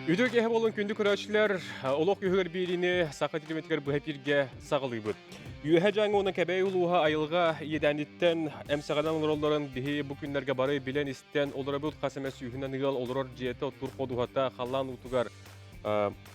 Үйдік әйі болын күнді күрәшілер, олық үйігер бейріне сақы телеметкер бұхапирге сағылы бұд. Үйігі жаңы оны кәбәй ұлуға айылға едәнеттен әмсіғадан олыроларын бігі бұл күндерге бары білен істен олары бұд қасымәс үйінен ұғал олырор жеті оттур қодуғата қалан ұтығар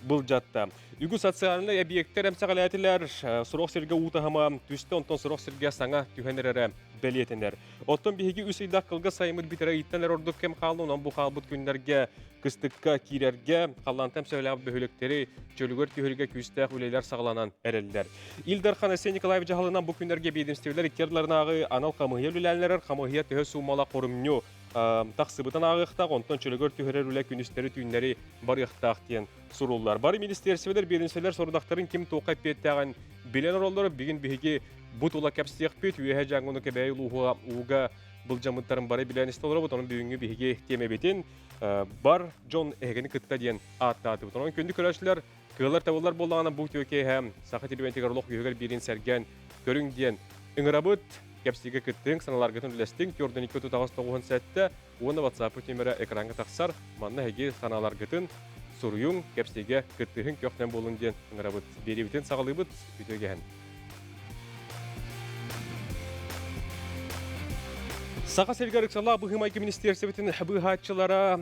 бұл жатта. Үгі социалны объекттер әмсіғаләтілер сұрақ серге ұтығама түсті онтон сұрақ серге саңа түйенерері бәлетінер. Оттон бігі үсейдақ қылғы сайымыр бітірі иттенер ордық кем қалын, онан бұл қалбыт күндерге кыстыкка кирерге қаллантам сөйләп бөхөлектері чөлігөр түйірге күстәқ үлелер сағаланан әрелдер. Илдар Ханасен Николаев жағалынан бұл күндерге бейдімстевілер иттерлерін анал қамығия үлеләлерер, қамығия түйі сумала қорымню тақсыбытан ағықтақ, онтон чөлігөр түйірер үлі күністері түйінлері бар иқтақ дейін сұрулар. Бары министерсевелер бейдімстевілер сорудақтарын кем тоқай петтәған білен оролдары бігін бігі бұт ұла кәпстеқ пет, үйе жаңғыны кәбәй ұға бұл жамыттарын бары білен істелері бұт, оның бүйінгі бігі теме бетін бар Джон әгені күтті дейін аттаты бұт. Оның күнді көрәшілер кығылар тавылар болағына бұл төке әм сақы телевентігер ұлық үйегер берін сәрген көрің дейін үңірабыт кәпстегі күттің, саналар күтін үлестің, көрдің 2-9 сәтті, оны WhatsApp өтемері экранға тақсар, манна әге саналар күтін, сұруың кәпстегі күттігін көқтен болын дейін үңірабыт. Бері бітін сағылы бұт, өтеге ән. Сақа сәргәрік сала бұғымайки министерсебетін бұғатчылара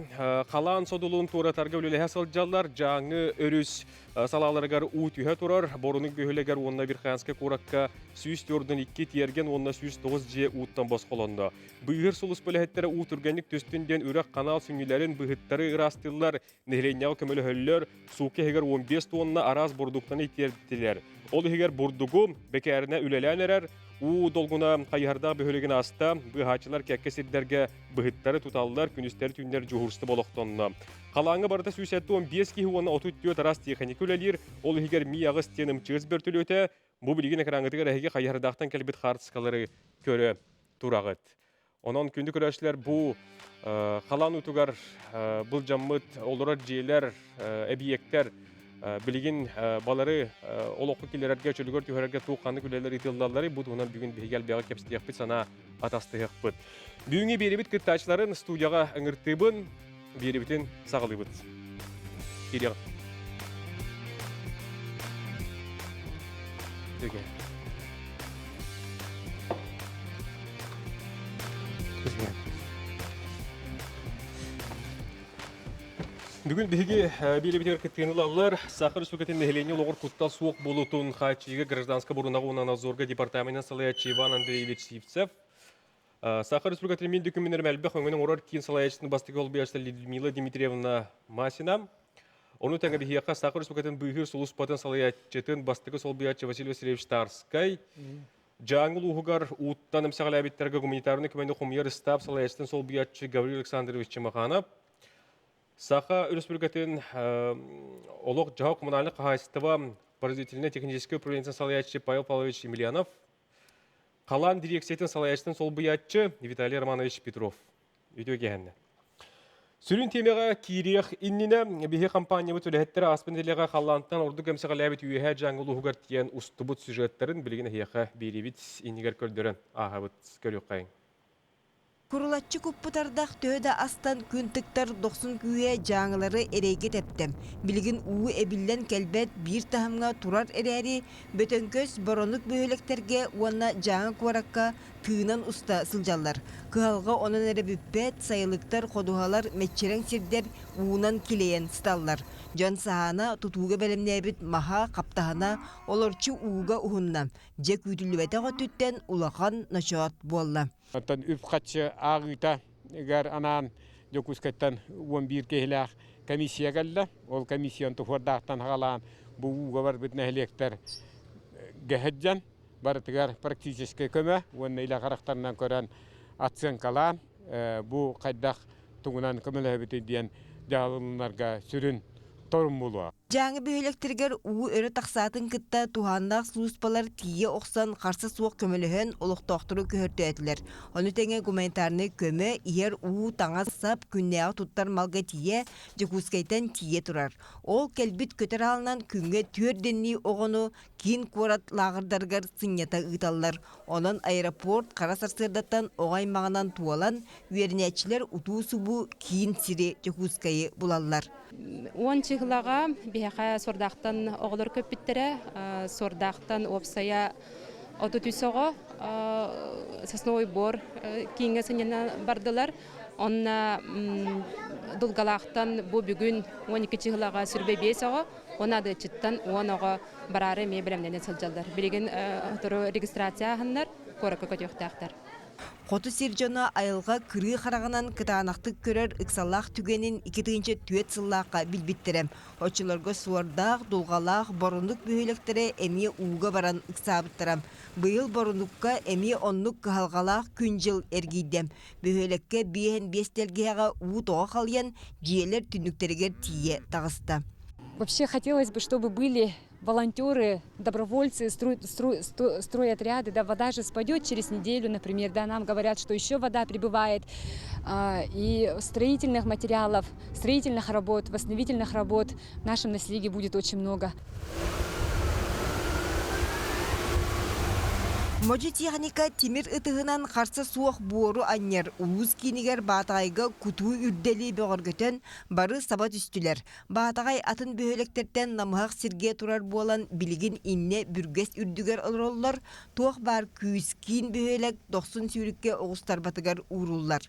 қалан содылуын туратарға өлелі әсілджалар жаңы өріс салаларығар ұтүйе тұрар. Борының бөхілігер онына бір қанска қораққа сүйіс төрдің 2 тиерген онына сүйіс 9 же ұттан бос қоланды. Бұғыр сұлыс бөліхеттері ұтыргенік төстінден үрек қанал сүңгілерін бұғыттары ұрастылар, нехленял көмілі хөллер, суқы егер 15 тонна араз бұрдықтаны итерділер. Ол егер бұрдығы бәкәріне үлеләнерер, у долгуна қайырда бөхілеген аста бұғатчылар кәккесердерге бұғыттары тұталылар, күністері түйіндер жұғырсты болықтонны. Қалаңы барыта сүйсетті 15 кейі оны 34 арас техник үлелер, ол егер мияғыз тенім чығыз бір түл өте, бұл білген әкіраңғытығыр әйге қайырдақтан кәлбет қарсықалары көрі тұрағыт. Онан күнді көрәшілер бұл қалан ұтығар бұл жаммыт, олырар жейлер, әбиектер, білген балары ол оқы келерерге чөлігөр түйерерге туққаны күлелер итылдалары бұд онан бүгін бейгел бәға кепстіяқ бұд сана атастығық бұд. Бүгінгі беребіт күттачыларын студияға үңірттібін, беребітін сағылы бұд. Кереғ. Өге. Бүгін бігі белебетер кіттігіні алылар. Сақыр сөкетін нәхілене олғыр құттал суық болутын қачыға гражданска бұрынағы онан азорға департаментен салаячы Иван Андреевич Сивцев. Сақыр сөкетін мен дүкіменер мәлбәқ өңінің орар кейін салаячының бастығы олбияшты Людмила Дмитриевна Масина. Оны тәңі бігеқа Сақыр сөкетін бұйғыр сұлыс патын салаячытын бастығы солбиячы Василий Васильевич Тарскай. Жаңыл ұғығар ұттан әмсіғал әбеттерге гуманитарны көмәнді құмияр стаб салаячытын солбиячы Гаврил Александрович Чемаханов. Саха республикатын олық жағау коммунальный қағайсытыва производительный технический управлениетін салаячы Павел Павлович Емельянов, қалан дирекциятын салаячтың сол бұятчы Виталий Романович Петров. Үйдеге әнді. Сүрін темеға кейрех инніне бейе компания бұт үләттері аспенделеға қалантан орды көмсіға ләбет үйе жаңыл ұғығар тиен ұстыбыт сюжеттерін білген еқа беребет иннігер көрдерін аға бұт көрі қайын. Kurulatçı kupputardaq tööda astan küntüktar 90 küye жаңылары эрейге тептем. Билигин уу эбилlen келбет bir tahımga turar erери бөтөнкөс боронук бөһөлектерге уанна жаңы куаракка тыынан уста сылжаллар. Кыалга онун эре бүппет сайылыктар ходухалар метчерең сирдер уунан килейен сталлар. Жан сахана тутууга белемнебит маха каптахана олорчу ууга ухунна. Же күтүлүбете готүттен улахан начоат болла. Аттан үп қатшы ағыта әгер анан жокускаттан 11 кейләқ комиссия кәлді. Ол комиссиян тұфырдақтан ғалан бұғыға бар бүтін әлектер гәхеджан. Барытығар практически көмі. Оны илі қарақтарынан көрін атсын қалан. Бұ қайдақ тұңынан көмілі өбіті дейін жағылынларға сүрін торым болуа. Жаңы бөһөлектергер уу өрө тақсатын кытта туханнақ службалар тие оқсан қарсы суық көмөлөһөн олықтоқтыру көһөртөэтилер. Оны теңе гуманитарны көмө иер уу таңа сап күннеағы туттар малга тие жекускайтан тие турар. Ол келбит көтер алынан күнге түрденни оғыну кин курат лағырдаргар сынята ыталлар. Онын аэропорт қара сарсырдаттан оғаймағынан туалан үйернечілер утуу субу кин сири жекускайы булаллар. 10 чыгылага бияка сордактан оголор көппиттере, сордактан опсая отутусого сосновый бор кийинге сынена бардылар. Онна дулгалактан бу бүгүн 12 чыгылага сүрбе бесого, она да чыттан оного барары мебелемдене сылжалдар. Билген туру регистрацияханнар коракка көтөктактар. Хоту сиржона айылға кыры қарағынан кытанақтық көрер ыксаллақ түгенін 2-нче түйет сыллаққа билбиттерем. Очыларға суардақ, долғалақ, борундық бөйлектері әме уға баран ыксабыттырам. Бұйыл борундыққа әме оннық кығалғалақ күн жыл әргейдем. Бөйлекке бейін бестелгеға уу тоға қалген жиелер түніктерігер тие тағысты. Вообще хотелось бы, чтобы были волонтеры, добровольцы, стройотряды, да, вода же спадет через неделю, например, да, нам говорят, что еще вода прибывает, и строительных материалов, строительных работ, восстановительных работ в нашем населении будет очень много. Можи техника темир ытыгынан қарсы суық буору аннер улус кинигер батайга кутуу үрдели бөгөргөтөн бары сабат үстүлер. Батагай атын бөһөлектертен намыхак сирге турар болан билигин инне бүргес үрдүгер олороллор туох бар күүс кийин бөһөлек 90 сүүрүкке огустар батыгар ууруллар.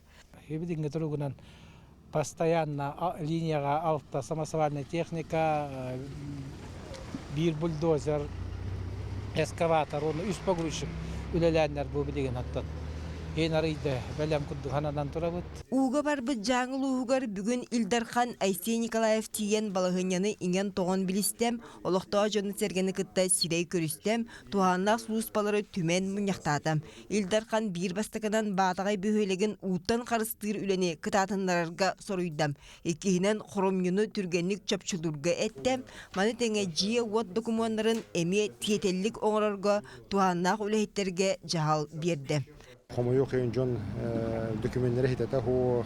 Хебидинге туругунан постоянно линияга алта самосвальная техника, бир бульдозер, эскаватор, оны үс погрузчик үлеләннәр бу билеген аттат. Ен арыйды бәлем кудды ханадан турабыт. Уга бар бу жаңыл угар бүгүн Илдархан Айсей Николаев тиен балыгыняны инген тоғын билистем, олықтоо жоны сергені кытта сирей көрістем, туғаннақ службалары түмен мұняқтатам. Илдархан бир бастакынан батагай бөһөлеген уттан қарыстыр үлені кытатынларга соруйдам. Еккейінен хоромнюну түргенлік чөпчүлурга әттем, маны теңе жие уот документларын эме тиетеллік оңырарга туғаннақ үлехеттерге жахал берді. Хомойо күйінжон документтері хитета ху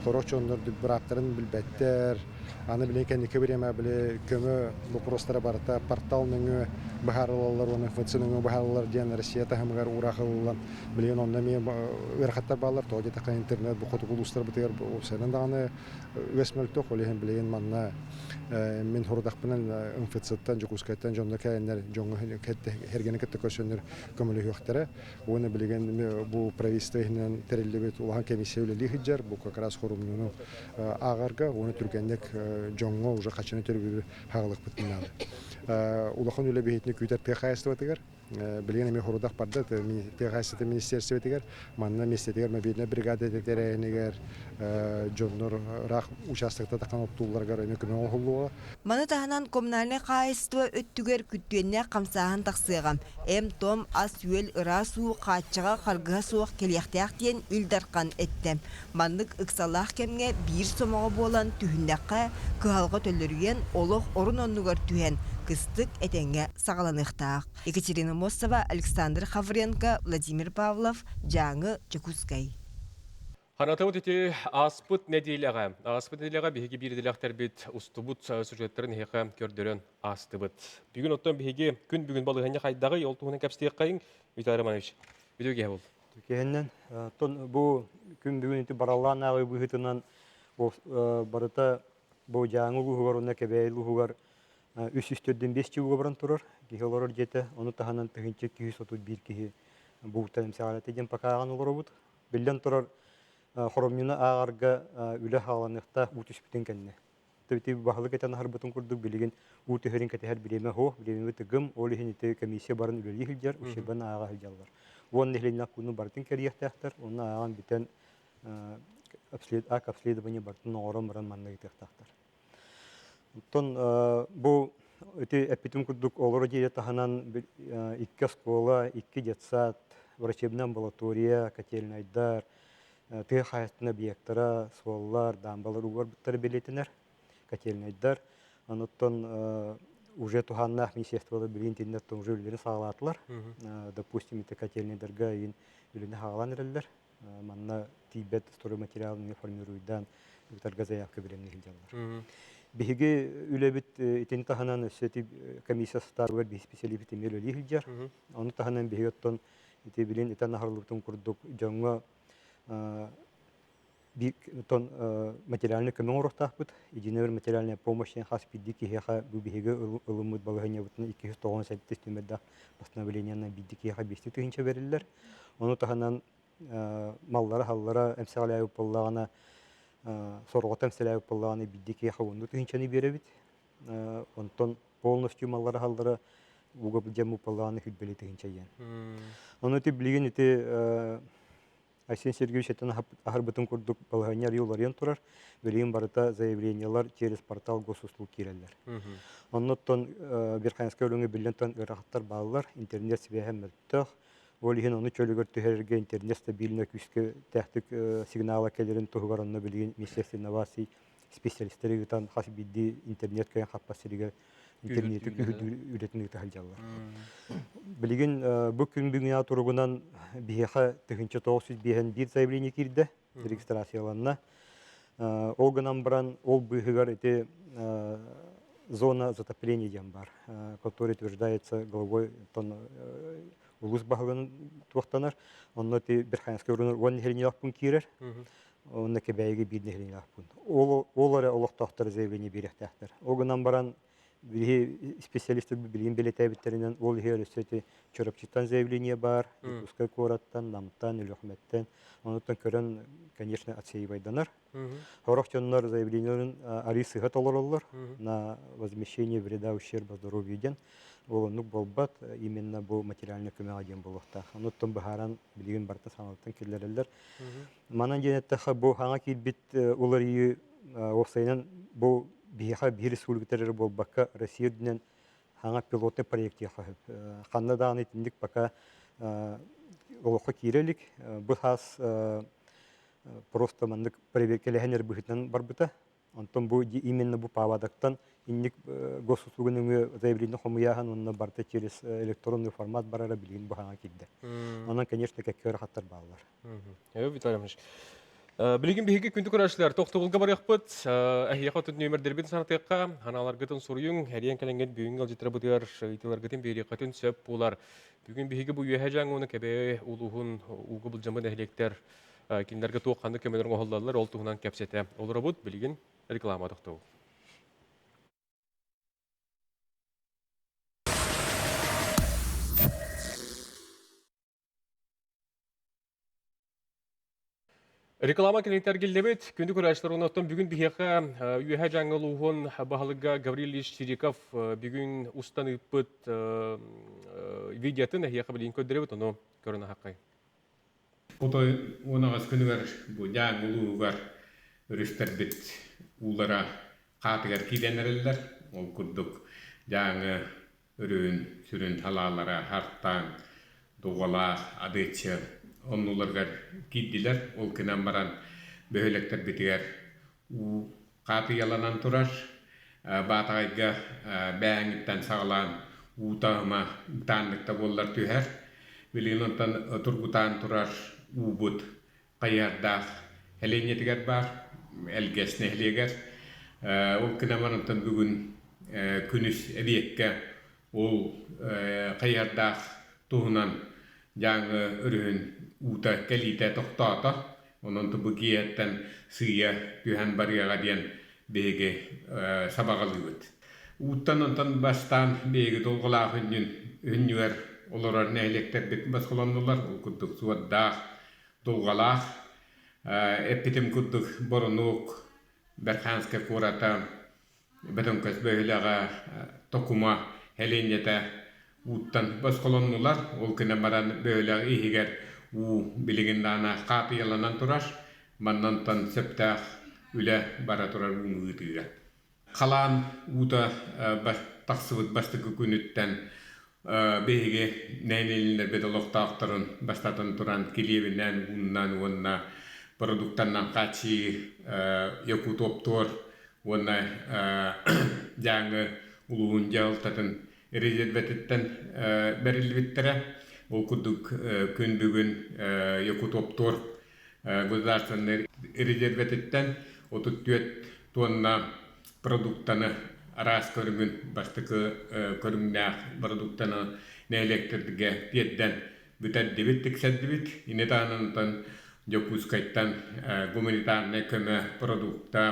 хорочондар дүббіраттарын білбәттер, аны білен кәнеке береме біле көмі вопростары барыта портал нөңі бахарылалар, оны функционың бахарылалар дейін Россия тахымығар урақылылан білен онда мен өрқаттар балар, тоғы детақа интернет бұқыты құлыстар бұтығар сәнен дағаны өсмөлті қолеген білен манна мен хордақпынан инфекцияттан жокускайттан жонда кәйінлер жоңы хергені кітті көрсөнер көмілі өқтері. Оны білген бұл правительствоның тәрелебет улахан комиссия өлелі хиджар, бұл как раз хорумның ағарға, оны түргенлік жоңы уже қачыны түрбі хағылық бұттынады. Улахан өлі бейетіне көйтер пекайысты батығар. Білген әме хорудақ барды, пекайысты министерстве тегер, манна местетегер, мәбейіне бригада теттерәйінегер, жоннор рақ участықта таққан оптулларғар өне көмі оғылуға. Маны тағынан коммунальный қайыстыва өттігер күттуенне қамсағын тақсыған. Том ас үйел ыра суу қатчыға қарғыға суық келияқтияқ дейін үлдарқан әттім. Мандық ұқсалақ кемге бір сомаға болан түхіндаққа кығалға төлірген олық орын оннығар түхен кыстык этенге сағаланықтақ. Екатерина Мосова, Александр Хавренко, Владимир Павлов, Жаңы Чекускай. Ханатымыт еті аспыт неделяға. Аспыт неделяға бігеге бірделяқтар бет ұстыбыт сюжеттерін хеқа көрдерін астыбыт. Бүгін оттан бігеге күн бүгін балығыны қайдағы елтуғының кәпстеғ қайын Виталий Романович. Видеоге бол. Кеннен бұл күн бүгін еті баралан ағы бұғытынан барыта бұл жаңы лұғығар, оны кәбәй лұғығар 3-4-5 жылға баран тұрар. Кехелорор жеті, оны тағанан тұғынчы 231 кехе бұғыттан әмсағалаты ден пақаған олар бұд. Білден тұрар хоромнюны ағарға үлі халанықта ұт үспітен кәнне. Тәбіті бағылық әтен harбытын күрдік білеген ұты хөрін кәтәхәр біреме хо, біреме тігім, олы хенеті комиссия барын үлі хілдер, ұшырбан аға хілдерлар. Оның нәхленнақ күні бартын кәрияқтақтар, оны аған бітен обследование бартын оғырын баран манна кетектақтар. Тон бұл өте әппетім күрдік олары дейі тағынан 2 скола, 2 детсад, врачебная амбулатория, котельный айдар, тыға қайыстың объекттара, суаллар, дамбалар ұғар бұттары белетінер, котельный айдар. Оныттан уже туханнах министерствода билин интернеттен уже үлерин сагалатылар. Допустим, это котельнедерга ин үлерин хагалан эреллер. Манна тибет стройматериалын формируйдан үтәргә заявка беремне хилҗаллар. Биһиге үлебит итен таханан сөти комиссия старвер би специалист темел үле хилҗар. Аны таханан биһиоттон ите билин итен нахарлыктан курдук жаңга bir ton материальный көмөң урактахпыт, единый материальная помощь хас биддики хеха бу биһиге ылымыт балыгыня бутны 297 төмөдә постановление на биддики хеха 5 тыгынча берилер. Оны таханан маллары халлара эмсәләй поллагына сорготам сәләй поллагына биддики хеха 10 тыгынчаны беребит. Онтон полностью маллары халлара уга бу поллагына хүлбеле тыгынча ян. Оны ти билген ите Айсен Сергеевич это ахарбытын курдук балганьяр юлларен турар, билим барыта заявлениялар через портал госуслуг киреллер. Оннотон Верховенская өлеңе билентон ырахаттар балалар интернет свяхем мөттөх. Ол иһин оны чөлөгөр төһәргә интернет стабильно күскә тәхтик сигнала келерин тугыранны билген Министерство инноваций специалистлары гытан хасбидди интернет кайын хаппасырыга интернетти үретини тахалжалар. Билген бу күн бүгүнә тургунан биһа тыгынча 901 бир заявление кирде регистрацияланна. Олганам бран ол быгыгар эти зона затопления ямбар, который утверждается главой улус багын туктанар. Онно ти Верховенский урын 10 хернилак пун кирер. Онна кебәйге 1 хернилак пун. Олары олохтактар заявление беректәктер. Олганам бран специалисты билген билетәбиттеринен ол херсети чорапчыттан заявление бар, Кускай кораттан, Намтан, Илөхмәттән. Онуттан көрән, конечно, отсеивайданар. Хорохчоннар заявлениеларын арисыга толороллар на возмещение вреда ущерба здоровью ден. Ол нук болбат именно бу материальный көмөк аден болукта. Онуттан бахаран билген барта санаттан киллерелер. Манан денеттә бу хаңа килбит улары офсайнан бу биха бир республикалары болбакка Россияден хаңа пилотный проект яхып. Ханнадан итиндик пока олохо кирелик. Бу хас просто мандык проверкелехенер быхытнан барбыта. Антон бу именно бу павадактан инник госуслугының заявление хомуяхан онна барта через электронный формат барара билген бу хаңа килде. Анан, конечно, кеккер хаттар баллар. Виталий Ильич. Билген биһиге күнтү көрәшләр токтогылга бар яқпыт. Әһияқа төт нөмер дербин санатыкка ханалар гытын суруйың, һәрен каленген бүгүн алҗитра бутыр итилар гытын бириқа төн сөп булар. Бүгүн биһиге бу яһәҗәң уны кебе улуһун угы бул жаман әһлектер кинләргә туакканды кемеләр гохаллар ол туһунан кәпсәтә. Олар бут билген реклама токту. Реклама клиенттер келдебет, күнді көрәшілер оңнаттан бүгін біхеқа үйәхә жаңылуғын бағалыға Гаврилий Шириков бүгін ұстан үппіт видеотын әхияқа білейін көддіребет, оны көріна хаққай. Отой онағыз күнігер жаңылуғар үрістер бет улара қатығар кейденерелер. Ол күрдік жаңы үрін, сүрін талалара, харттан, доғалақ, адетчер, оннуларгар киддилер, ол кынан баран бөһөлектер битигер каты яланан турар, батагайга бәңиттен сағалан утағыма утандыкта боллар түйер, билгенонтан тургутан турар убут қайардақ әленетігер бар, әлгесіне әлегер, ол кынан барантан бүгін күніс әбиекке ол қайардақ туғынан жаңы үрін ута кәлите тоқтата, онын тұбығияттан сыя пүйән барияға дейін бейге сабағалы өт. Уттан онтан бастан бейге долғылақ үннюер оларар нәйлектер бетін басқыландылар, ол күрдік суаддақ долғалақ, әппетім күрдік бұрынуқ Берханска қората бәтін көз бөйліға тоқума әленеті уттан басқыландылар, ол күні баран бөйліға ихігер билеген дана қапы яланан турар, маннантан септақ үлі бара турар ұңғытыға. Қалан ұта тақсывыт бастықы күніттен бейге нәйнелінер бедалықтақтырын бастатын туран келебінен ұннан онна продуктаннан қачи еку топтор Ona жаңы улуун жалтатын резерватеттен берилбиттере. Ол кудук күн бүгүн Якутоптор государственный резерватеттен 34 тонна продуктаны арас көрүнгүн баштыкы көрүнгүнах продуктаны неэлектрге пьедден бүтәддибит тиксәддибит инетанантан жокускайттан гуманитарный көмө продукта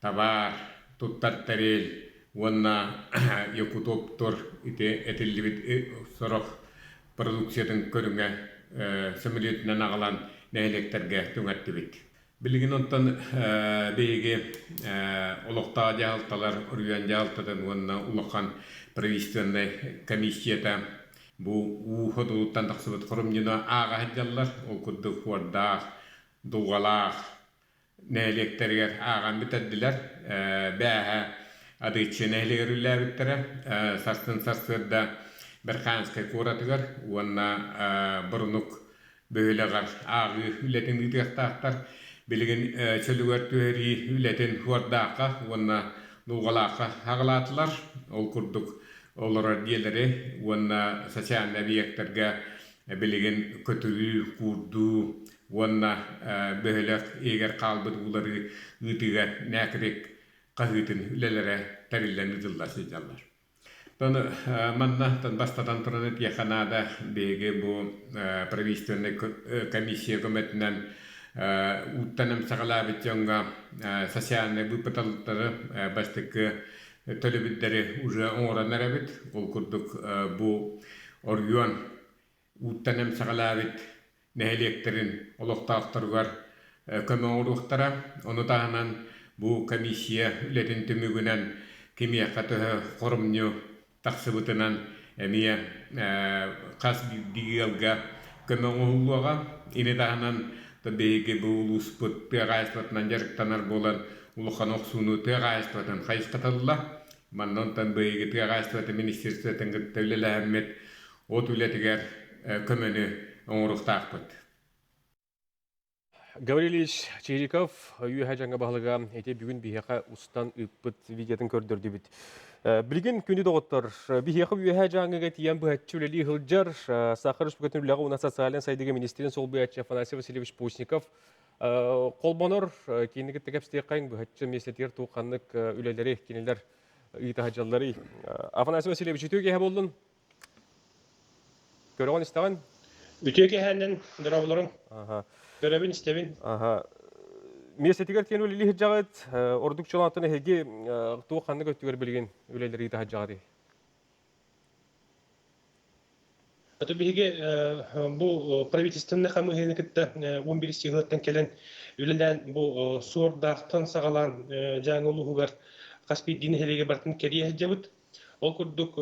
товар туттартарел уонна Якутоптор ите этиллибит сорох продукциятын көрүнгө самолетинен агалан неэлектерге түңәттибит. Билигин онтон бейге олоқта жалталар, үрген жалтадан уонна улахан правительственный комиссията бу уходулуттан тақсыбыт құрымдина аға хаджалар, ол күрді хуардақ, дуғалақ, неэлектергер аған бітәдділер, бәға адычы неэлегерілер біттері, сарсын сарсырда бір қанскай көратығар, уонна бұрынық бөйлеғар ағы үлетін үйтіқтақтар, билигин чөлүгөр төри үлетен хуардакка уонна дугалакка хагалатылар ол курдук олора диелери уонна социальный объекттерге билигин көтүрүү курду уонна бөөлөк эгер калбыт улары ытыга нэкрек кагытын үлелере тариллен ытылласы жаллар. Тон манна тон бастатан туран яханада беге бу правительственный комиссия көмөтүнөн уттанам сагалабит jonga социальный выпыталыктары бастык төлөбүттери уже оңоранарабит ол курдук бу оргуан уттанам сагалабит неэлектерин олоктаактаргар көмө оруктара ону тагынан бу комиссия үлетин төмүгүнөн кимияка төһө корумню таксыбытынан эмие кас дигелга көмө оңулуга ини тагынан Беге булус пут пегайстватнан жарыктанар болан улухан оксуну пегайстватан хайскаталла. Маннон беге пегайстваты министерствотан гыттевлеләммет от үлетигер көмөнү оңуруктаакпыт. Гаврилий Чириков үйе жаңа бағылыға әте бүгін бейеқа ұстан үппіт видеотын көрдірді біт. Білген күнді доғыттар, бейеқа үйе жаңаға тиян бұхатчы үлелі ғылджар, Сахар Республикатын үліға уна социален сайдығы министерін сол бұхатчы Афанасий Васильевич Постников. Қолбаныр, кейінгі тәкәпсте қайын бұхатчы месетер туқанлық үлелері, кенелер ұйтағаджалары. Афанасий Васильевич, үтеуге හැ болдың? Көріған істаған? Үтеуге хәнен дырауларың. Көрәбін істебін. Месетігер тен өлелі жағыд, ордық чолантыны хеге туғанны көттігер білген өлелері итағад жағады. Аты біге бұл правительственный қамығыны кітті 11 сиғылаттан келен өлелен бұл суырдақтан сағалан жаңы ұлығығар Каспий дені хелеге бартын керия жабыт. Ол күрдік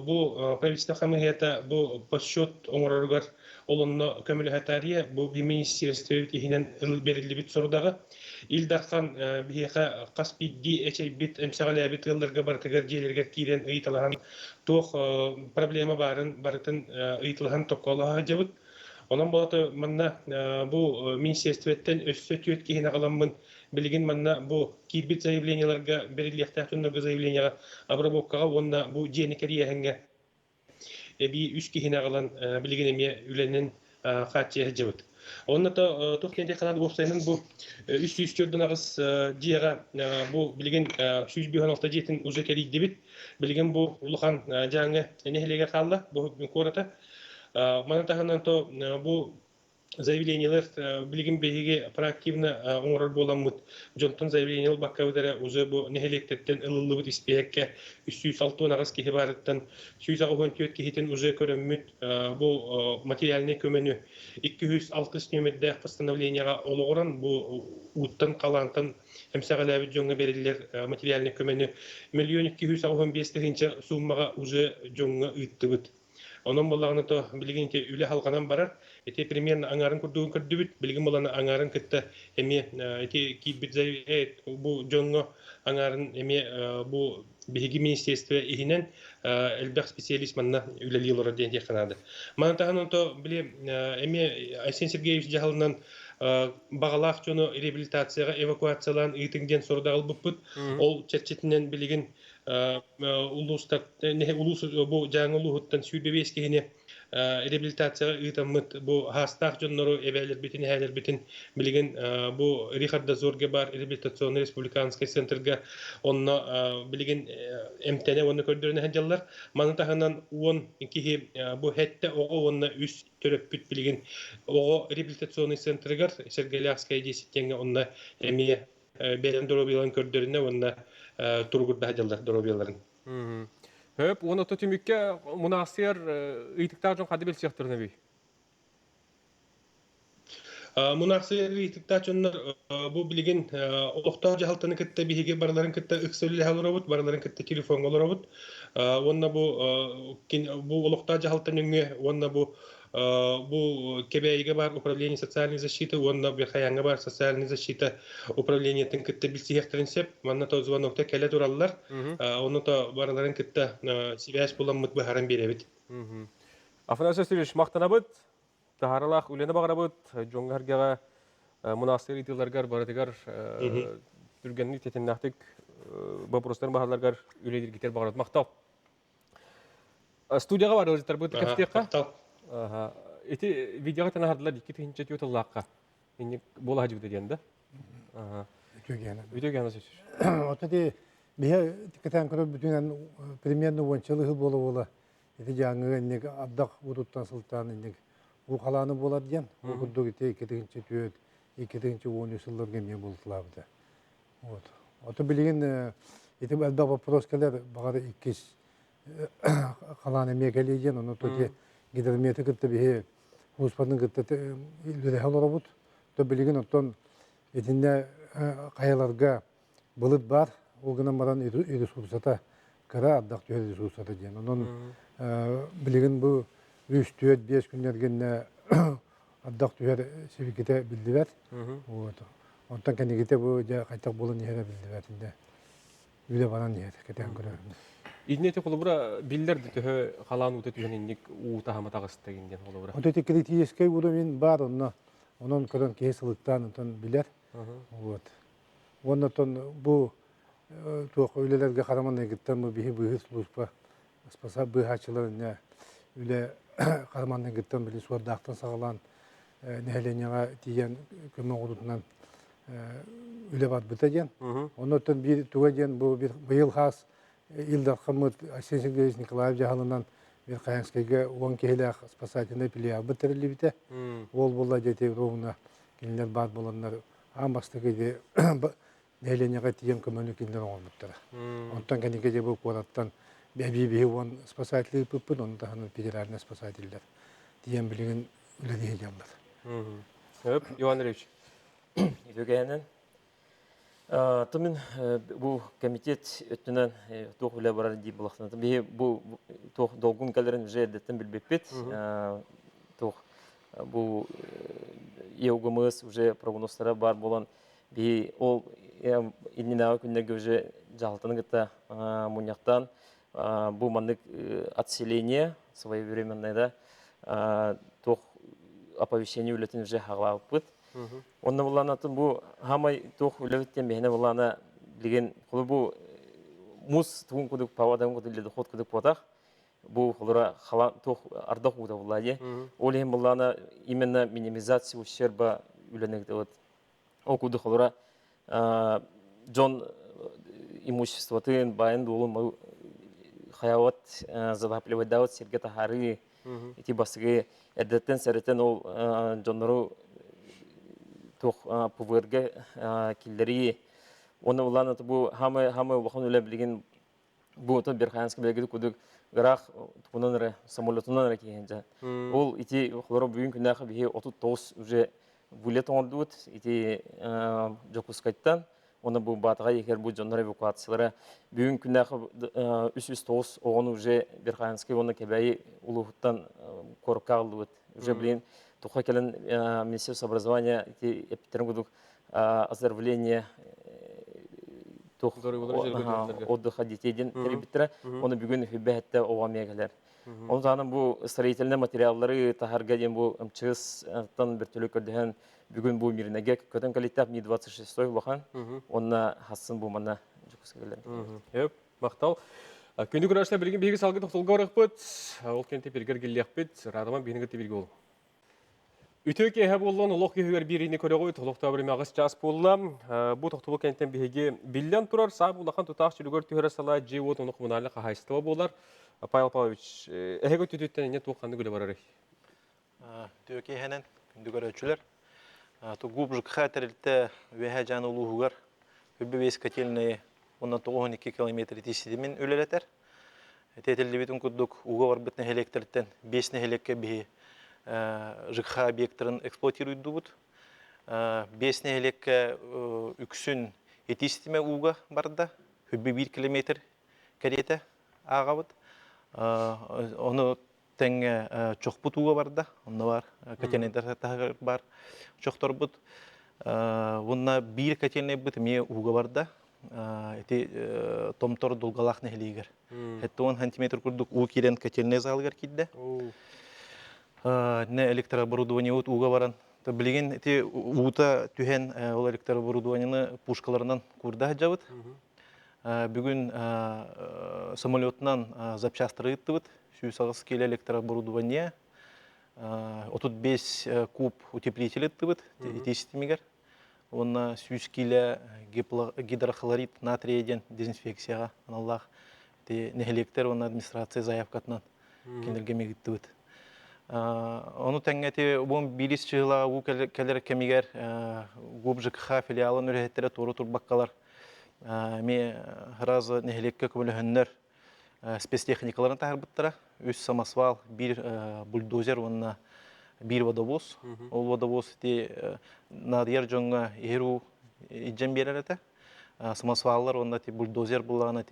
бұл правительственный қамығыта бұл подсчет оңырарығар олонно көмөлү хатария бу министерство ихинен берилди бит сордағы илдаккан бияка Каспий ди эчей бит эмсагалабит ылларга баркагар жерлерге кирен ыйталган тох проблема барын ыйтылган токколага жабыт. Онан болото манна бу министерствоттен өссөтүөт кихине каламмын билген манна бу кирбит заявленияларга бериликтактынга заявленияга обработкага онна бу женикерияхенге би үш кихине калан билгенеме үленин катчы жабыт. Онна то тухнеде канал гофсайнын бу 300 агыс жига бу билген 116 жетин уже керик дебит. Билген бу улухан жаңы нехелеге калды бу кората. Мана таханан то бу заявлениялар билген беге проактивно оңорор боламыт. Жонтон заявлениялар баккабыдара уже бу нехелектеттен ылылыбыт испекке 306 агыс кихи барыттан 164 кихитен уже көрөммүт бу материальный көмөнү 260 нөмерде постановленияга ологоран бу уттан калантан эмсагалабы жоңга берилер материальный көмөнү 1 265 тыгынча суммага уже жоңга ыттыбыт. Onun bolağını da bilgin ki üle halkadan barar. Ete примерно аңарын күрдүгүн көрдүбүт. Билгин боланы аңарын кытта эми эти кибит бу жоңго аңарын эми бу биги министерство ихинен элбек специалист манна үлелилор ден канады. Мана таган то биле эми Айсен Сергеевич жаһалынан бағалақ жоны реабилитацияға эвакуациялан итинген сордағыл бұппыт, ол чәтчетінен білеген улустар, улус бұл жаңы улуғыттан сүйбебес кейіне реабилитацияға итаммыт бұл хастақ жоннору эвәлер бітін, әлер бітін білеген бұл Рихарда Зорге бар реабилитационный республиканский центрға онына білеген эмтәне оны көрдіріне хәнжалар. Маны тағынан уон кихи бұл хәтті оғы онына үс төрөп бүт білеген оғы реабилитационный центргар Сергеляхская 10 онына әмие бәлем доробияларын көрдіріне онына тургур бәхәдялар доробияларын. Höp, onu tutümükke münasir ıytıktar jön hadi belsiyaktırına bey. Münasir ıytıktar jönler bu bilgin oqta jahaltany kitte bihige barların kitte ıksölü halorabut, barların kitte telefon olorabut. Onna bu oqta jahaltany öňe, onna bu КБИге бар управление социальной защиты, онна бирхаянга бар социальной защиты управлениятын китте билсиһертеринсеп, манна то звонокта келе тураллар, онна то бараларын китте связь буламмыт бахаран беребит. Афанасий Васильевич мактанабыт, тахаралах үлени багарабыт, жоңгаргага мунасир итиларгар баратыгар түргенни тетиннахтык вопростар бахарларгар үледир гитер багарат мактап. Студияга бар өзтер быт кафтекка. Эти видеоға тана хардылар екі түйінші түйетіллаққа. Енді бола хажы бүді дейін, да? Видео гәні сөз. Отады, бейе тікетен көрі бүтінен примерно 10 жылығы болу. Эти жаңы абдақ ұдыттан сылтан бұл қаланы болады дейін. Құдды кете 2-тігінші түйет, 2-тігінші 10 жылдар кеме болдылабыды. Оты білген, еті әлбақ вопрос келер, бағады 2 қаланы мекелей дейін, оны төте гидрометр кытты бихе хуспатын кытты үлере халорабут. То билеген оттон этинде каяларга былыт бар, ол гына маран ресурсата кара аддак түйе ресурсата дейін. Онон билеген бу 3-4-5 күннергенне аддак түйе себекете билдибет. Онтан кенегете бу кайтак болын ехере билдибетинде. Үле баран ехер, кетен көрөрүн. İdneti kulubura bildirdi tühü kalan uta tühünenlik uta hamata gısıtta ginden kulubura. O teti kritiyeske urumin bar onna. Onun kadar kesinlikten ondan bilir. Ondan bu tuğ öylelerge karamanla gittim bu bihi bu slujba. Spasa bu haçılarına öyle karamanla gittim bile suar dağıttan sağlan neheleniğe diyen kömür odutundan öyle var bitagen. Ondan bir tuğagen bu bir yıl has Илдар Хамыт Арсений Сергеевич Николаев жағалынан бір қайынскайға 10 кейлі спасательный пилия бітірілі біте. Ол болла жете ровына келінер бар боландар. Амбасты кейде нәйленеға тиен көмөні келінер оңын бұттыра. Онтан кәнеке де бұл қуараттан бәбей он спасательный пүппін, онда ханын федеральный спасательдер. Тиен білеген үлі Höp, Иван Ильич. Идөгәнен. Тымын бұл комитет өттінен тоқ үлі барар дейіп бұлақтан. Бұл тоқ долгун кәлерін уже әдеттен білбеппет. Тоқ бұл еугіміз уже прогностары бар болан. Ол илнинағы күннерге уже жағылтаны күтті мұнияқтан. Бұл маңдық отселение своевременное тоқ оповещение үлетін уже хағылауып бұд. Онна буланатын бу хамай тох үлеветтен бехне булана деген кулу бу мус тугун кудук павадан кудулды хот кудук потах бу кулура халан тох ардак уда булади. Олем булана именно минимизация ущерба үленекте вот. Окуду кулура жон имущество тын байын дулу хаяват задапливать дават сергета хари эти басыгы эдеттен сәреттен ол жоннору тоқ пуверге киллери оны уланат бу хамы вахан үле билген бу то берханский белгиди кудук грах тунанре самолетунан кийенже ол ити хлоро бүгүн күнахы бихи 39 уже булет ондут ити жокускайттан оны бу батага егер бу жоннор эвакуациялары бүгүн күнахы 309 огону уже берханский оны кебей улуттан коркалдут уже билген тухай келен Министерство образования эпидемиологического оздоровления отдыха детей ден теребиттера, оны бүгін хүббәтті оғамия келер. Ол жағынан бұл строительный материаллары тахарга ден бұл МЧС-тан бір төлі көрдіген бүгін бұл мирінеге көтін калиттап Ми-26 болған, онына хасын бұл мана жүкісі келер. Мақтал. Күнді күн білген бейгі салғы тоқтылға орық бұд. Ол кенте бергер келек бұд. Радаман бейінгі те білгі ол. Үтөк әйі болуын ұлық күйігер біріне көре қойд. Ұлықта біріме ағыс жас болуым. Бұл тоқтылы кенттен бейге білден тұрар. Сағып ұлақан тұтақ жүргөр түйірі сала жи от ұнық мұналы қағайыстығы болар. Павел Павлович, әйгі өтті не тоққанды көлі барар? Үтөк әйінен күнді көрі өтшілер. Тұғып жүк қатырылты өйе жаны ұлығығар. Өбі бейс көтеліне 12 километр тесідімен өлелетер. Тәтілді бетін күддік ұға бар бітіне электріттен 5 элекке бейі ЖКХ объекттарын эксплуатируйды бұд. 5 элекке үксін етесідіме ұға барды. Өбі 1 километр кәреті аға бұд. Оны тәңе чоқ бұд ұға барды. Оны бар, көтелінетер тағыр бар, чоқтар бұд. Онына 1 көтеліне бұд ме ұға барды. Эти томтор долгалах нехлигер. Это он сантиметр курдук у кирен котельный залгар кидде. Не электрооборудование от уга баран. То билген эти ута түһен ол электрооборудованияны пушкаларынан курда жабыт. Бүгүн самолетнан запчастары ыттыбыт. 100 келе электрооборудование. 35 куб утеплитель ыттыбыт. Тестимигер. Онна 100 келе гидрохлорид натриеден дезинфекцияға аналлах. Нехелектер оны администрация заявкатынан кенерге мегіттібіт. Оны тәңгәте бұл билис чығыла ұғы кәлер кәмегер ғып ЖКХ филиалын өрәттері торы турбаққалар. Ме ғыразы нехелекке көмілі хүннер спецтехникаларын тағыр бұттыра. Үс самосвал, бір бульдозер, онына bir водовоз. Ол водовоз надияр жоңға еру иджен берерді. Самосваллар, онда бульдозер болағына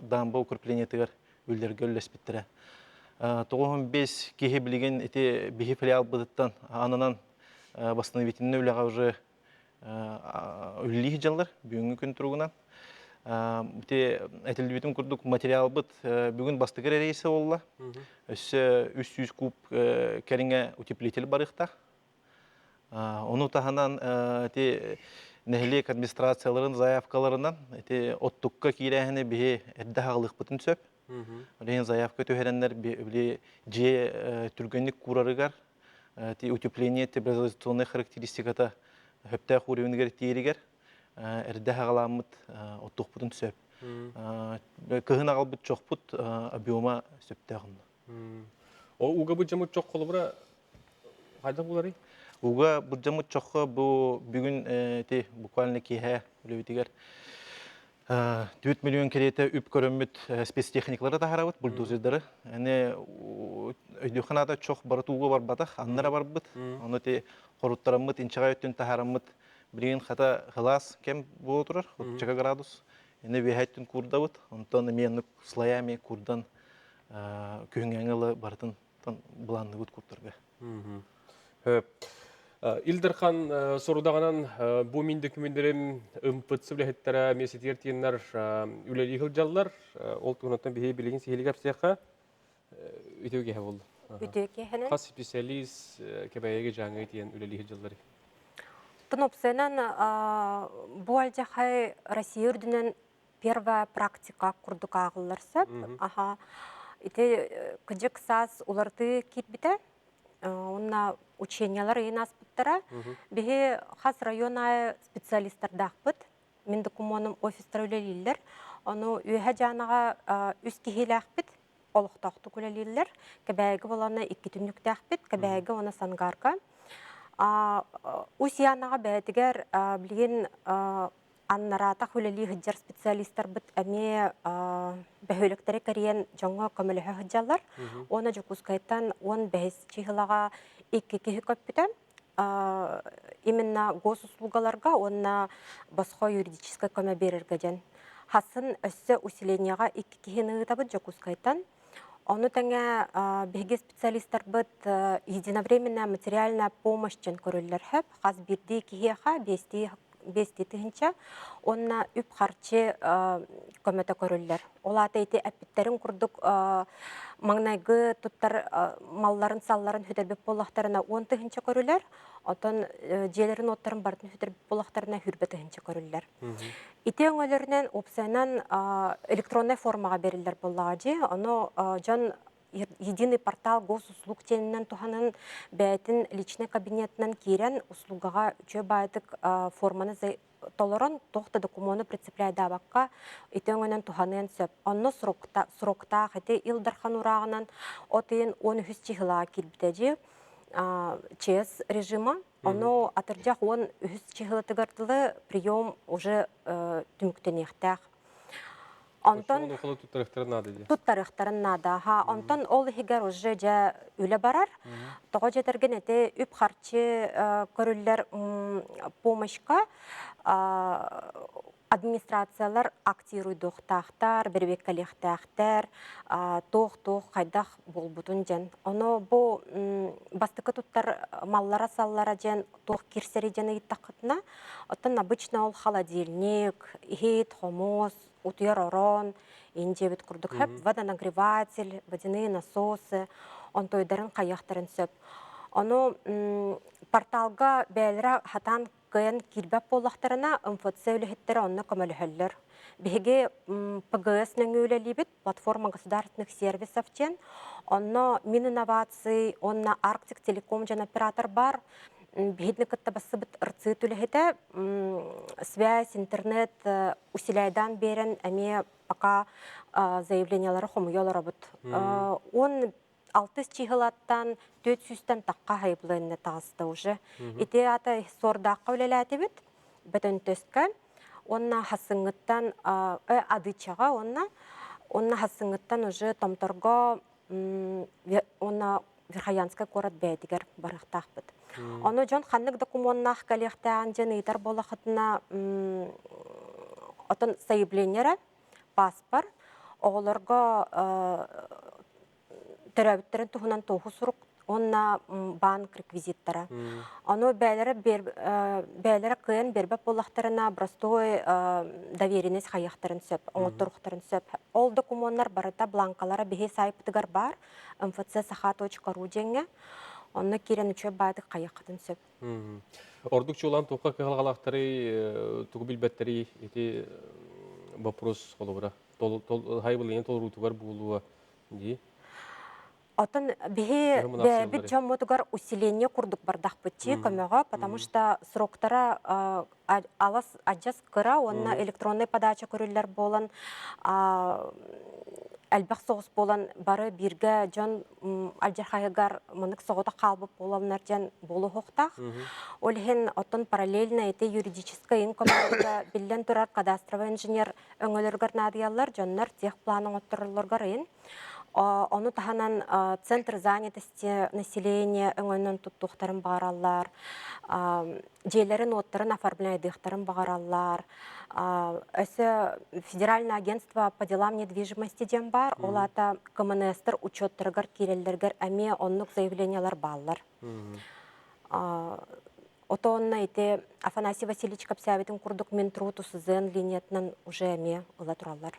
дамба укрепление тігір өлдерге өлес біттірі. 95 кеге білген бейі филиал бұдыттан анынан басыны өліға уже өлі жалар бүгінгі күн тұрғынан. Әтілді бетін күрдік материал бұд бүгін бастығыр рейсі олла. Өсі 300 куб кәріңе утеплитель барықта. Оны тағынан нәхілек администрацияларын, заявкаларынан оттыққа кейләхіне бейі әдді ғалық бұтын сөп. Олеген заявка төхеренлер же түргенлік курарығар, утепление, теплизационный характеристиката хөпті құревінгер тейрігер. Әрді ғаламыд оттық бұтын сөп. Кығын ағал бұт жоқ бұт объема сөпті ағынды. Ол ұға бұт жамыт жоқ қолы бұра қайда бұлары? Уга буржамыт чоққа бүгін буквально кейхе өлөбетігер 4 миллион кереті үп көрімміт спецтехникалары тағарабыт, бульдозердары. Өйдіқанада чоқ барыт уға бар батақ, аннара бар бұт. Оны қоруттарамыт, инчаға өттін тағарамыт. Бірген қата ғылас кем бұл тұрар, 30 градус. Вехеттін курда бұт, онтан менік слаями курдан күйінгәңілі бартын бұланды бұт курттарға. Илдерхан сорудағанан бұл мен документтерін ұмпытсы біләхеттері месетер тиеннар үлелі ғыл жаллар, ол тұғынаттан бейі білеген сейхелі кәпсияқа өтеуге ға болды. Өтеуге ғанан? Қас специалист кәбәйеге жаңы тиен үлелі ғыл жаллары. Бұн опсайнан бұл әлжақай Россия үрдінен первая практика құрдық ағылар сөп. Күджік саз оларды кетбіті. Онна учениялар ең аспыттара. Беге қас района специалисттар дақпыт. Мен докумоным офистар өлелілер. Оны өйе жанаға үз кехелі ақпыт. Олықтақты көлелілер. Кәбәйгі боланы 2 түнік дақпыт. Кәбәйгі оны санғарға. Усиянаға бәдігер білген аннаратақ өлелі ғыджар специалисттар бұд әме бәхөліктері кәріен жаңға көмілі ғыджалар. Оны жүкізкайттан 15 чиғылаға 2 кехі көппіті. Именно госуслугаларға онына басқа юридическай көмі берергеден. Хасын өссі усиленияға 2 кехіні ғытабыд жүкізкайттан. Оны тәңе бәге специалисттар бұд единовременная материальная помощь жан көрілер хөп. Қаз бірді кехеға 5 бести тыгынча, онна үп харчы көмөтө көрүллер. Олата ити әппиттерин курдук маңнайгы туттар малларын салларын хүтербеп боллақтарына 10 тыгынча көрүллер, отон желерин оттарын бартын хүтербеп боллақтарына хүрбе тыгынча көрүллер. Ити өңөлөрүнөн опсайнан электронный формага берилер боллагы, оно жон единый портал госуслуг тенинен туханын бәйтин личный кабинетинен кирен услугага үчө байтык форманы толорон тохта документу прицепляй дабакка итөңөнөн туханын сөп. Онно срокта хати илдархан урагынан отын 13 чыгыла кирбитеди ЧС режима. Оно атыржак 13 чыгыла тыгартылы прием уже түмүктенехтах. Онтон туттарыктарын нада. Онтон ол хигер уже жа үле барар. Того жетерген эте үп харчы көрүллер помощка администрациялар актируйдуктахтар, бербеккалехтахтар, тох кайдах болбутун жен. Оно бу бастыкы туттар маллара саллара жен тох кирсери жен ыйттакытына. Отон обычно ол холодильник, хит, хомос, утуяр орон, инжебит курдук хэп, водонагреватель, водяные насосы, он тойдарын каяқтарын сөп. Оно порталга бәліра хатан кыян кирбәп боллақтарына МФЦ үліхеттері онына көмөліхөллер. Беге ПГС нөңөлелибит, платформа государственных сервисов тен, онына Мининновации, онына Арктик Телеком жан оператор бар, бедный каттабасы бит РЦ түлехете, связь, интернет усиляйдан берен, әме пока заявлениялары хомуялары бит. Он 6 чиғылаттан 400-тен таққа хайблайынны тағысты уже. Ите ата сордаққа өлеләті бит, бітін төскі. Онна хасыңыттан адычаға, онна хасыңыттан уже томторға онна Верхоянская город бәдігер барықтақ бит. Оны жон ханнык документнах коллектан жен ыйтар болахытына отын заявлениера, паспорт, оғыларға төрәбіттерін тұхынан тоғы сұруқ, онна банк реквизиттара. Оны бәлері кыйын бербәп болақтарына простой доверенность қаяқтарын сөп, оңыттырықтарын сөп. Ол документтар барыта бланкалара бейе сайпытығар бар, mfc-saha.ru женге. Онна кирен үчө байды каяктын сөп. Ордук чолан тоққа кыгалгалактары, тугу билбеттери эти вопрос колобра. Хайбылыны толрутугар булуа ди. Отон бихе бит жаммотугар усиление курдук бардах бытти көмөгө, потому что сроктара алас аджас кыра, онна электронный подача көрүллер болан, әлбәқ соғыс болан бары бирге жон алжархайгар мынык соғыта қалбып боланлар жан болу хоқтақ. Олхен отын параллельно эти юридическая инкоманда билен турар кадастровый инженер өңөлөргөр надыялар жоннар тех планын оттырылыргар ин. Оны таханан центр занятости населения өңөнөн туттуқтарын бағаралар, жейлерін оттарын оформляйдықтарын бағаралар, өсі федеральное агентство по делам недвижимости ден бар, олата КМНСтер учеттіргер керелдергер әме онлық заявлениялар баллар. Ото онна ите Афанасий Васильевич Капсявитин курдук Минтруту сызын линиятынан уже әме ұла туралар.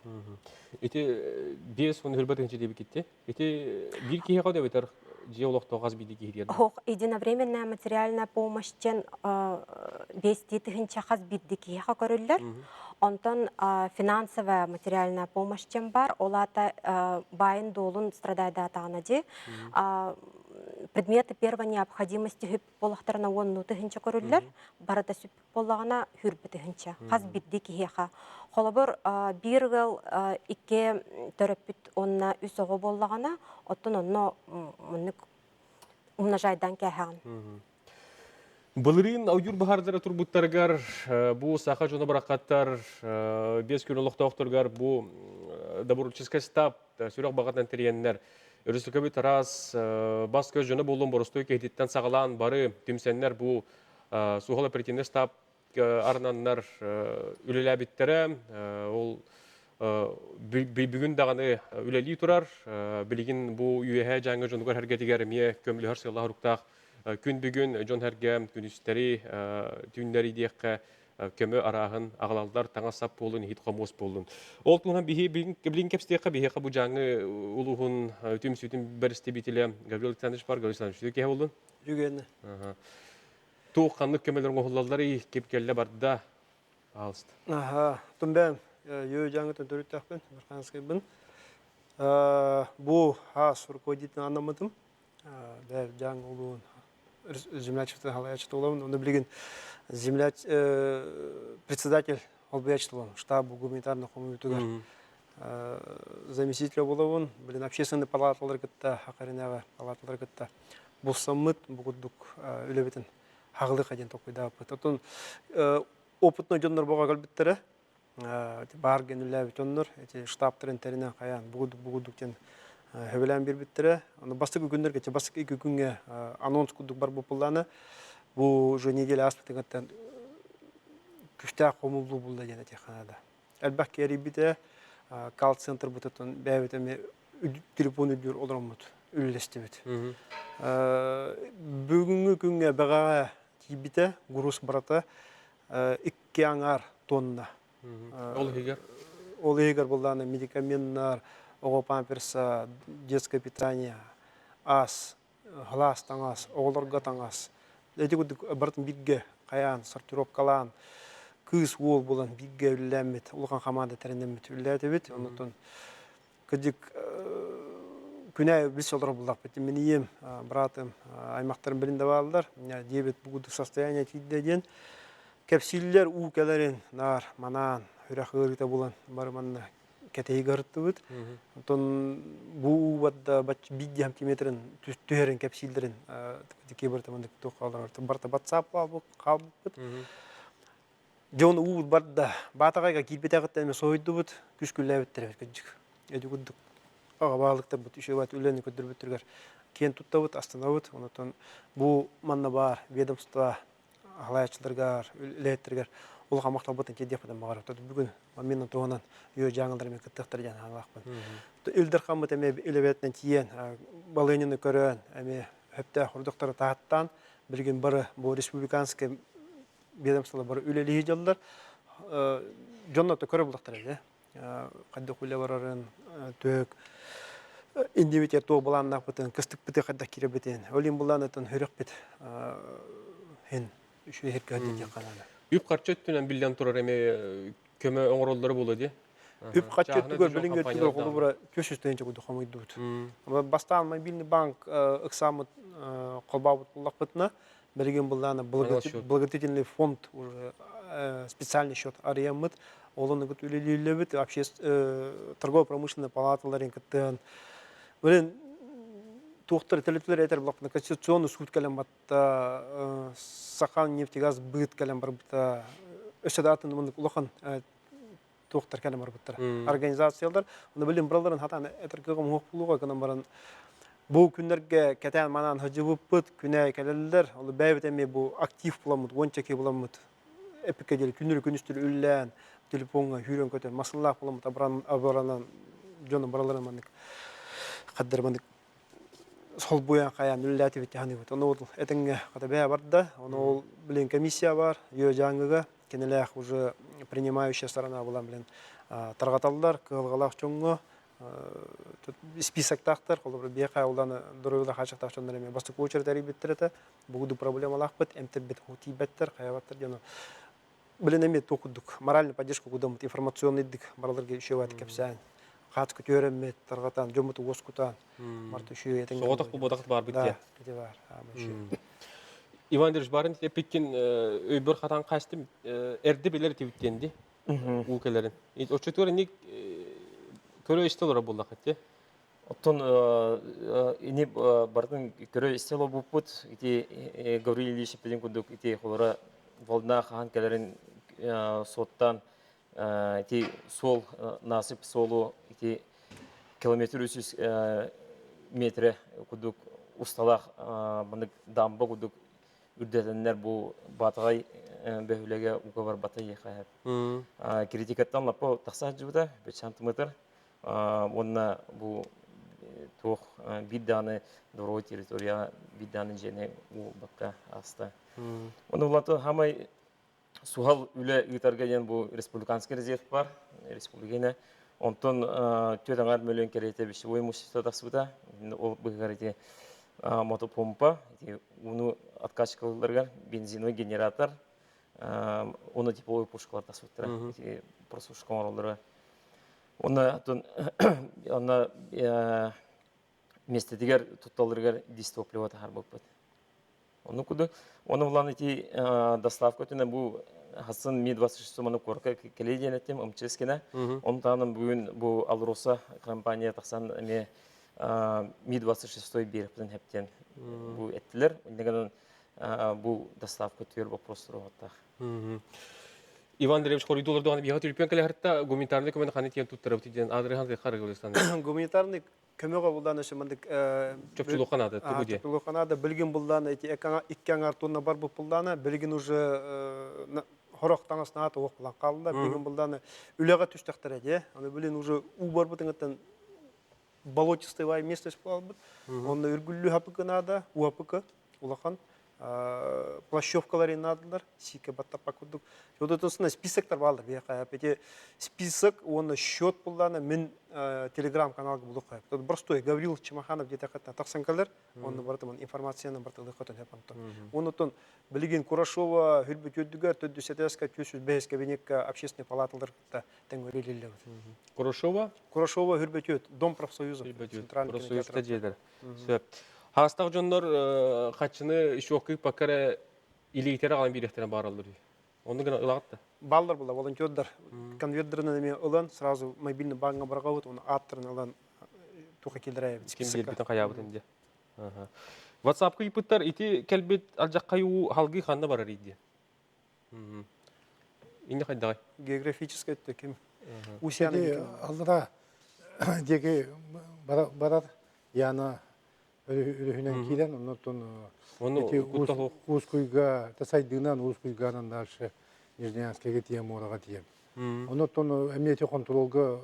Ите бес он хөрбәтенче деп кетті. Ите бир кие када бетер жеологто газ биди киер. Хох, единовременная материальная помощь тен бести тыгынча газ биди кие көрүллер. Онтон финансовая материальная помощь тен бар, олата байын долун страдайда атанади. Предметы первой необходимости хүп болақтарына онну тыгынча көрүллер, барата сүп болағына хүрбі тыгынча. Қаз бидді киеха. Холобыр бір ғыл ике төрөппіт онна үс оғы болағына, оттын онно умножайдан кәхән. Былырын аудюр бахардары турбуттаргар, бу саха жона барақаттар, бес күн олықтауқтыргар, бу доброческая стап, сүрек бағатан тіреннер, Өрістікі тарас, бас көз жөні болуын бұрыстой кейдеттен сағалан бары түмсеннер бұл суғалы претендер стап арнаннар үлелі біттері, ол бүгін дағаны үлелі тұрар, білген бұл үйе жаңы жонығар әргетігер ме көмілі ғарсығылар ұрықтақ күн бүгін жон әрге күн үстері, түнлері дейқі көмө арағын ағалалдар таңа сап болын, хит қомос болын. Ол тұңынан білін кепстеққа бейеқа бұ жаңы ұлығын үтім сүтім бәрісті бетілі Гаврил Александрович бар, Гаврил Александрович, үтіке болын? Жүгені. Туық қанлық көмелерін оғылалары кепкелі барды алысты. Тұмбәм, үй жаңы түн түріттәқпен, бірқанысқайбын. Бұл хас руководитель анамытым. Бәр жаңы ұлығын землячество халаячество олауын. Оны білген председатель олбаячестволан, штабу гуманитарных коммунитугар. Заместитель олауын, білген общественный палаталар кітті, хақаринағы палаталар кітті. Бұл саммыт, бұғыддық үлебетін хағылық әден тоқида апыт. Отын опытный жондар боға көлбіттірі, бар генүләбі жондар, штабтырын тәріне қаян бұғыддықтен хөбелән бір біттірі. Бастық күндер кетсе, бастық 2 күнге анонс күдік бар бұпылданы. Бұл жо неделі аспектің әттен күшті қомылу бұлда дені текханада. Әлбәк кәрі біті кал-центр бұтытын бәйбетіме телефон үдір олырмұд, үлілесті біт. Бүгінгі күнге бағаға кейбіті ғұрыс барата 2 аңар тонна. Ол егер? Ол егер бұлданы медикаменттар, оғы памперса, детское питание, ас, глаз таңас, оғыларға таңас. Әйті күдік бартын бігге қаян, сортировкалан, кыз ол болан бігге үлләмет, ұлған қамады тәріндемет үлләті бет. Онытын күдік күнәй біз олар бұлдақ бет. Мен ем, братым, аймақтарын білінде балылар. Дебет бұғыдық состояние тейдеден. Кәпсилілер ұқәлерін, нар, манан, үрәқ ғырғыта болан барыманна кәтейі ғырытты бұд. Бұл ұбадда бидді хамтиметрін түхерін кәпсилдерін кейбіртіміндік тоқалар. Барта батсап қалбық бұд. Жоны ұбыд барда батағайға келбет әғыттарымен сойды бұд. Күш күлі әбеттер әбет көджік. Әді күддік аға бағылықтар бұд. Үші бәт өлені көдір бүттіргер. Кен тұтта бұд, астана бұд. Бұл манна бар, ведомство, ағылайатшыларғар, өлеттіргер. Ол қамақтал бұтын кедепадан мағарып. Бүгін менің тоғынан үй жаңылдарымен күттіқтір жән аңлақпын. Үлдір қамыт әме үлебетінен тиен, балыйнені көрін, әме өпті құрдықтары тағыттан, білген бары бұл республиканский ведомстволы бары үлелі жалдар. Жоннаты көрі бұлдықтар әді. Қадды құлы барарын, төк, индивитер тоғы бұланнақ бұтын, кістік біті қадда кері бітен. Өлін бұланатын хүрек біт, хен үші еркі әдетен қанады. Үп қарчы өттінен білден тұрар әме көмі оңыролдары болады? Үп қарчы өттігер білінгі өттігер қолы бұра көші өстейінше көді қамайды бұд. Бастан мобильный банк ұқсамыд қолбау бұлақ бұтына білген бұлданы благотворительный фонд, специальный счет арыямыд, олыны күт үлелейлі бұд, торгово-промышленный палаталарын күттін. Білін туқтар тәлетілер әтер бұлақпына конституционный суд кәлем батта, Сахан нефтегаз бұд кәлем бар бұтта, өседі атын мұндық ұлықын туқтар кәлем бар бұттар. Организациялар, оны білім бұраларын хатан әтер кіғым ғоқ бұлуға күнім барын. Бұл күндерге кәтән манан ғыжы бұппыд, күнәй кәлелілер, оны бәйбет әме бұл актив бұламыд, ончаке бұламыд, әпікке делі күнірі күністілі үллән, телефонға хүрен көтен, масыллақ бұламыд, абыранан, жоны бұраларын мандық, қаддар мандық, сол бұян қаян үлләті бетті ханы бұд. Оны ол әтіңге қата бәя барды, оны ол білен комиссия бар, үй жаңыға, кенеләқ уже принимающая сторона бұлан білен тарғаталдар, қығылғалақ чоңғы, список тақтар, қолы бір бейқай олданы дұрығыда қачық тақшандар еме. Басты көчер дәрі беттірі, бұғыды проблемалақ бет, әмтіп бет ғути беттір, қаябаттыр. Білен әме тоқыдық, моральный поддержка құдамыд, информационныйдік, бараларға үшеу әті кәпсәйін. Қатқы көрімет, тарғатан, жөміті оскутан, марты үшеу етің. Соғытық бұл бодақыт бар бітте? Да, бар. Иван Андреевич, барын пеккен өйбір қатан қастым, әрді белер тевіттенді, ұлкелерін. Очетуары не көрі істелері болдақ әтте? Оттон ине бардың көрі істелі бұл бұд, Гаврил Ильич педен күндік қолыра волдына қаған кәлерін соттан, сол насып солу километр 300 метре күдік ұсталақ дамба күдік үрдетенлер бұл батығай бәхулеге ұқабар батай еқайыр. Критикаттан лапы тақсақ жүбіді, 5 метр. Онына бұл тоқ бидданы дұрой территория бидданы және ұл баққа асты. Оны ұлаты хамай Сухал үле ытарга ен бу республиканский резерв бар, республиканы. Онтон төтаңар мөлөн керете бишевое имущество тасута. Ол быгарите мотопомпа, уну откачкаларга бензиновый генератор, оны типовой пушкалар тасуттыра, просушка оролдырга. Онна местедигер тутталырга дистопливо тахар болпут. Оны куду, оны улан ити доставка түнен бу Хасын Ми-26 маны корка келейден еттем, МЧС-кена. Оны тағынан бүгін бу Алроса компания тақсан Ми-26 беріптен әптен бу әттілер. Ондығынан бу доставка түйір вопростыру оттақ. Иван Андреевич коридоларды ғаны бейға түліпен кәлі әртті гуманитарный көмені қаны тиен тұттырып дейден адрыған қары көлестан. Гуманитарный көмөгі бұлдан үшін мындық Чөпчілік қанады, түбуде. Чөпчілік қанады, білген бұлдан, иккен артуына бар бұл бұлданы, білген уже хорақтаңасына аты оқ бұлан қалында, білген бұлданы үлеға түштіқтір әде. Оны білген уже у бар бұтыңыттан болотистый вай местность бұлал бұд. Оны үргүлі хапықынады, у хапықы, улақан. Плащевкалары надылар, сике баттап пакудук. Жодотосына списоктар балдыр. Бейқай, список, оны счет бұлданы, мен телеграм-каналға бұлы қайып. Простой, Гаврил Чимаханов где-то қаттан тақсанкалар, оны бартымын информацияны бартылы қатын хепантон. Онытын білген Курашова, Хүлбет өддігер, Төддүсетеска, Тюсүз кабинетка общественный палаталар тәңгөрелелі. Курашова? Курашова, Хүлбет өд, Дом профсоюза. Профсоюзда жедер. Хастақ жонлар қатшыны шоқы пакара илейтері қалан беректері баралыр. Оны ғана ұлағатты? Балдар бұлда, волонтердар. Конвертерінің әме ұлан, сразу мобильный банкға барға өт, оны аттырын ұлан туқа келдірәйі. Кем бербетін қаябыт әнде. Ватсапқы ипыттар ити кәлбет алжақ қайу халғы қанды барар еді? Инде қайдағай? Географический өтті кем? Алдыра деге барар, яна үліхінен кейден, оннан Узкуйга, тасайдығынан Узкуйганан дальше Нижнянскеге тием ораға тием. Оннан әмнете контролға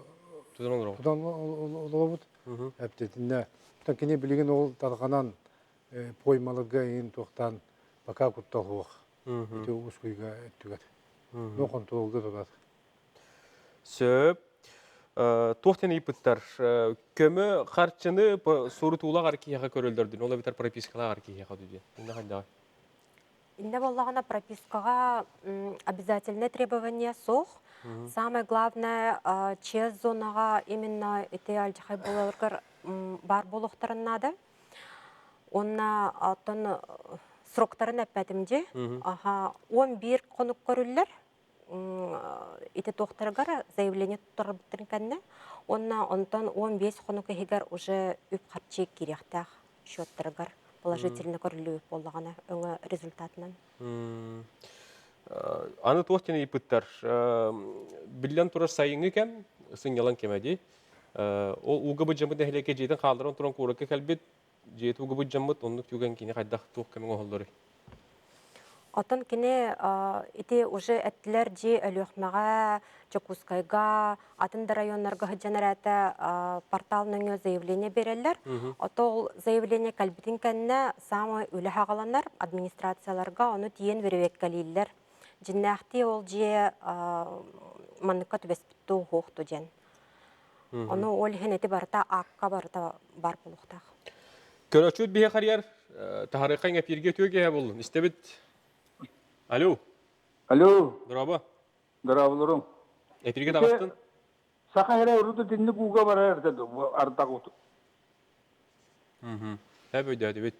тудан олығы бұд. Әптетінде. Бұтан кене білеген ол тарғанан поймалыға ең тоқтан бака құттал хоқ. Узкуйга әттігат. Но контролға тұрады. Сөп. Тоқтен ипыттар, көмі қарчыны сұры туыла қаркияға көрілдірдің, ола бітер пропискаға қаркияға дүде. Инде қайдағы? Инде болағына пропискаға обязательное требование соқ. Самое главное, чез зонаға именно эти альчахай болаларғар бар болуқтарынады. Онна атын сроқтарын әппәтімде 11 қонық көрілер. Ити тоқтаргар заявление туттар биттирин кэнне. Онтан 15 хонук эгер уже үп хатчек киряхтах счеттаргар положительно көрүлүү боллагана өңө результатынан. Аны тоқтен ипыттар. Билен турар сайыңы кем, сыңялан кемеди. Ол угабы жамыт эхлеке жейден қалдырын туран көрөкке кәлбет, жейт угабы жамыт, онлық түйген кейіне қайдақ тоқ кемен оғылдары. Отон кине ити уже әттілер же әліқмаға, Чокускайға, атынды районларға хыджанарата порталының заявление берелер. Отол заявление кәлбітін кәнне самы үлі хағаланар администрацияларға оны тиен веревек кәлейлер. Жиннәқті ол же маныққа түбеспітті оғуқты жен. Оны ол хенеті барыта аққа барыта бар болуқтақ. Көрөчүт бейе қарияр, тахарыққан әпирге төге болын. Истебет. Алло. Алло. Драба. Драбаларым. Эпирге дағыстын? Сақа әрі ұрыды дінді қуға бар әрдеді ардақ ұты. Әбі өйді әді бет.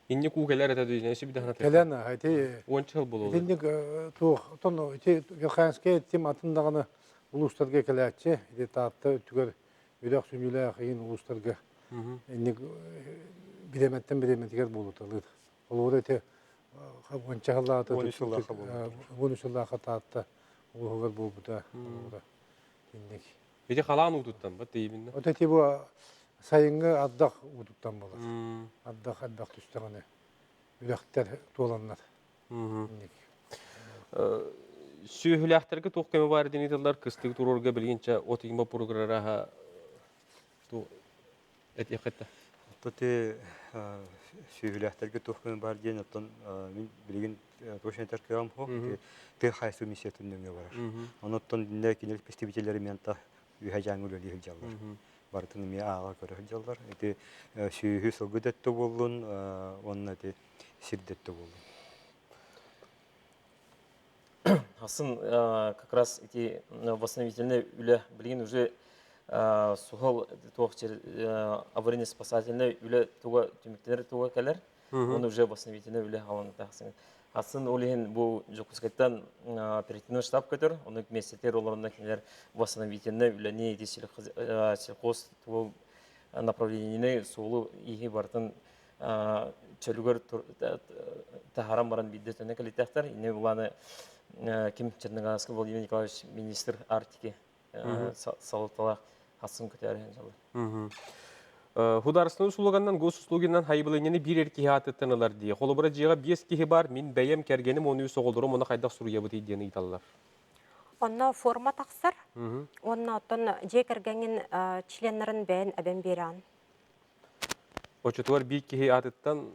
Инне қу кәлер әтәді өйден әші біді ғанат. Кәләні, әйті... 10 жыл болу. Діндік тұғ, Елхайынскай тем атындағыны ұлыстарға кәләтші, таатты түгер өйдақ сүнілі ақиын ұлыстарға. Бидеметтен болу талыды. Ол оры әте 13 жыллаға таатты ұлығыр бұл бұда. Беде қалан ұтыттан ба деймін? Ота тебі сайынғы аддақ ұтыттан болады. Аддақ аддақ түстіғаны үләқтер толаннар. Сүйхіләқтіргі тоқ кәмі бар денетілер кістігі тұрорға білгенше отығыма програраға әт еқетті? Тоте сүйгіләхтерге тоқпен бар ден, оттан мен білген точно тәркеғам хоқ, ты хайсу миссиятынныңа барар. Оныттан дінде кенелік представителері мен та үйе жаңыл өлі жалдар. Бартын мен аға көрі жалдар. Эти сүйгі сылгыдетті болын, оның әте сирдетті болын. Асын как раз эти восстановительные үлі білген уже сухал аварийно-спасательный үлі туға түміктері туға кәлер, оны уже восстановительный үлі алын тақсын. Асын олеген бұл Жокускайттан оперативный штаб көтір, оны местетер оларында кенелер восстановительный үліні еде сельхоз туға направлениені соғылу егі бартын чөлігер тахарам баран бидетіне кәлеттәқтар. Ине бұланы Ким Черногорский Владимир Николаевич министр Арктики салыталақ асын көтәрі жалы. Хударыстың ұсылығынан госуслугинан хайбылынені бір ерке хатыттанылар дей. Қолыбыра жиға 5 кеге бар, мен бәйем кәргенім оны өсі қолдырым, оны қайдақ сұруя бұты едені италылар. Онна форма тақсыр, онна оттан же кәргенін членлерін бәйін әбен беран. Очытуар 1 кеге атыттан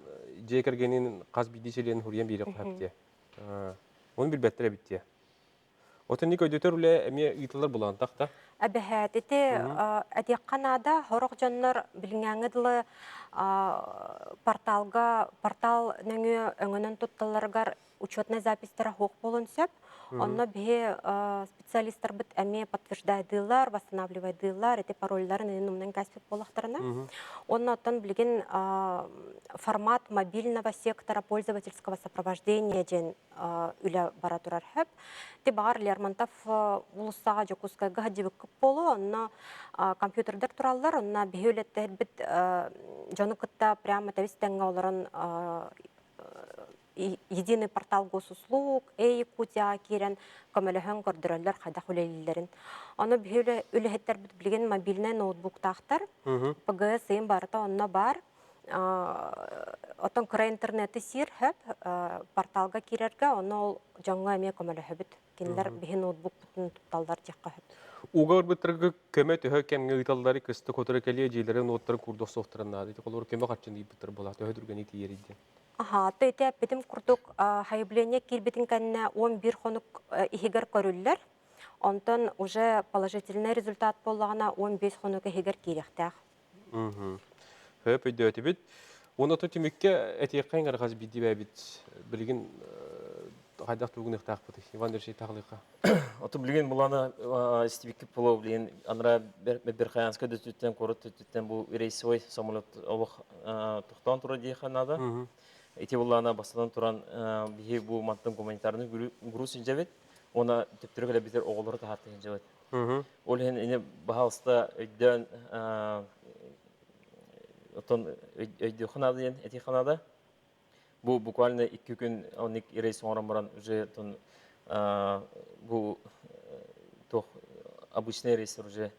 же кәргенін қаз бейдешелерін хұриян бері қапте. Оны бір бәттірі бітте. Отын не көйдетер үлі әме ұйтылар болған тақта? Әбәхәт, әте әте қанада хорық жонлар біліңәңіділі портал нөңі өңінін тұтталарғар учетный запистері хоқ болын сөп. Онна бе специалисттар бит әме подтверждайдылар, восстанавливайдылар, эти парольларын инумнан кәспет болақтарына. Онна оттан білген формат мобильного сектора пользовательского сопровождения жен үлі бара тұрар хөп. Те бағар Лермонтов улысаға Жокускайға жебік көп болу, онна компьютердер тұралылар, онна бе өлеттер бит жоны күтті прямо тәвістенге оларын единый портал госуслуг, Якутия кирен көмөлөһөн көрдүрөллөр хайдах үлелилерин. Аны бүйөлө үлехеттер билген мобильный ноутбук тахтар. ПГС им барта онна бар. Отон кыра интернети сир хөп порталга кирерге оны ол жаңга эме көмөлөһө бит. Киндер бихи ноутбук бутун тутталдар жакка хөп. Угар биттерге көмө төһө кемге италдары кысты котора келе жейлерин ноуттарын курдук софтырына дейт. Колор кеме качын дейт биттер болот. Төһө дүргени тиеридде. Ага, тойте битим курдук хайбление кирбитин канна 11 хонук ихигер көрүллөр. Онтон уже положительный результат боллагана 15 хонук ихигер кирехтах. Хөп өйдөтү бит. Оны төтүмүккө этеккен гаргаз бидди бит. Билген хайдак тугун ыктак бит. Иван Дершей таглыка. Ото билген буланы истибикке боло билген анра бер хаянска дөтүттен корот дөтүттен бу рейсовый самолет олук токтон тура диханада. Эти буланы бастан туран бихи бу маттын гуманитарный груз инжебет. Она төптөргө битер оголор тахат инжебет. Ол эне бахалста өйдөн отон өйдө ханада эти ханада. Бу буквально 2 күн оник рейс оңрамаран уже тон бу тох обычный рейс уже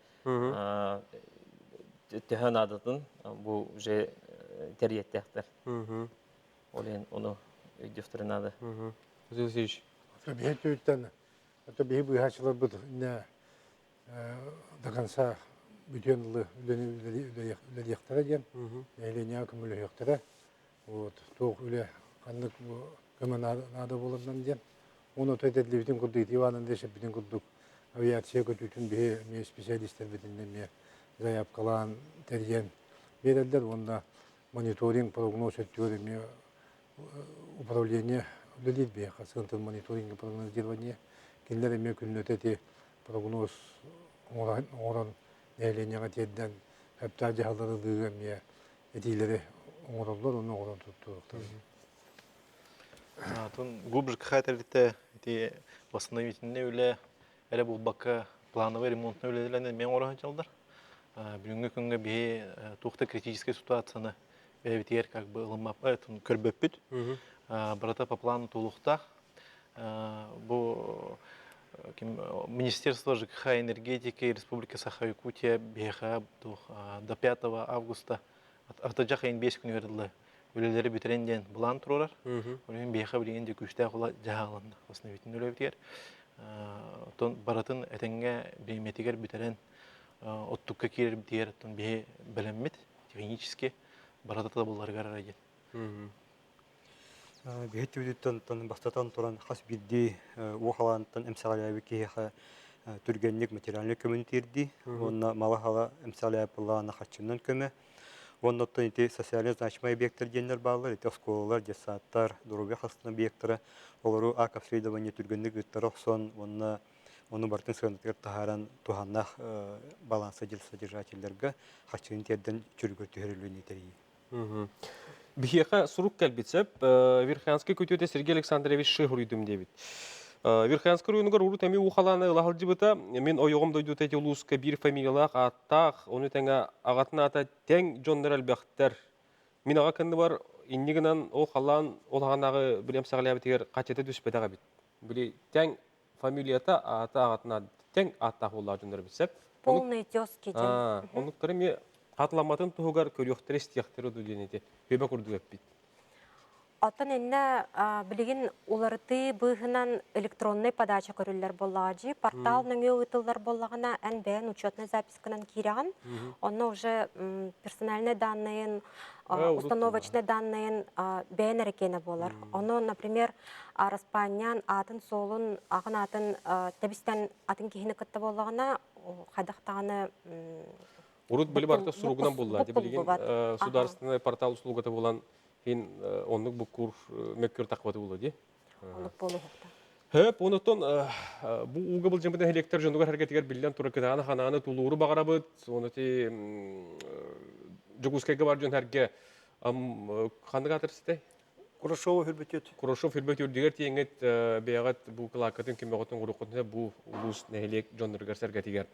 теханадатын бу уже терьеттехтер. Олен оны өйдөфтөрүнады. Зелсич. Бехетүттен это бихи хачылар бут не до конца бүтөнлы үлелехтер ден. Эленя көмөлөктөр. Вот тох үле кандык көмө надо болондан ден. Оны төтөдү бүтүн курдук диванын дешип бүтүн курдук авиация көтүтүн бе специалисттер бүтүн ме заявкалан терген берелдер. Онда мониторинг прогноз өтүрү ме управление улелит бе хасынтын мониторинг прогнозирование киндер эме күнөтөти прогноз оран эленяга тедден хепта жаалары дыгаме этилери оңорлор оны оран туттуктар. Тон глубже кхатерлите эти восстановительные үле эле бул бакка плановый ремонтный үлелерне мен оран жалдар. Бүгүнкү күнгө бе тухта критическая ситуацияны бетер как бы лымап этун көрбөппүт. Брата по плану тулухтах. Бу Министерство ЖКХ и энергетики Республики Саха-Якутия беха до 5 августа автоджаха инбес күн берилди. Үлелери битеренден булан турар. Олен беха билгенде күчтә хула жааланды. Восстановительный үлелер. Тон баратын этенге бейметигер битерен оттукка кирер битер тон бе белеммит технически барата да булларга раген. Бихет үдіттен бастатан тұран қас бидді уақалантан әмсағалайбы кейіға түргенлік материалны көмінтерді. Онна малы қала әмсағалайбылағына қатшымнан көмі. Оннаттан ете социальный значимый объекттер денлер бағылар, ете осколалар, десаттар, дұрубе қасына объекттері, олару ак обследование түргенлік үттері оқсон, оны бартын сығандатыр тахаран туханнақ баланса жел содержательлерге қатшығын терден чүргір түйірілуін етерейі. Бихеха сурук кәлбетсеп, Верхянский көтөте Сергей Александрович Шихуридым дебит. Верхянский районугар уру тәми ухаланы лахылжы бұта, мен ойоғым дойду тәте улуска бір фамилиялақ аттақ, оны тәңі ағатына ата тәң жондар әлбәқтер. Мен аға кәнді бар, иннігінен ол қалан, ол ағанағы білем сағалия бітегер қачеті түспеді аға бит. Біле тәң фамилията ата ағатына тәң аттақ олар жондар бітсеп. Полный тезки ден. Онықтары мен қатыламатын тұғығар көріқтері стияқтары өділінеді. Көбе күрді өппейді. Атын әнне білген оларды бұғынан электронный подача көрілер болағажы. Портал нөңе ұйтылар болағына ән бән учетный запискынан кереген. Оны уже персональный данныйын, установочный данныйын бән әрекені болар. Оны, например, Распаннян атын солын, ағын атын тәбістен атын кейіні күтті болағына қайдақтағаны Урут білі барты сұруғынан болды. Білген сударственный портал услугаты болан онлық бұққұр мөккір тақваты болады. Онлық болу ғықта. Хөп, онықтан бұл уғы бұл жембідің электр жөндігер әргетігер білден тұры кітағаны қанағаны тұлуыры бағара бұд. Оны те жүгізкеге бар жөн әрге қандық атырсыдай? Курашова хүрбетет. Курашов хүрбет үрдігер теңет бейағат бұл қылақатын кемеғатын ғұрыққытында бұл ұлыс нәхелек жөндіргер сәргетігер.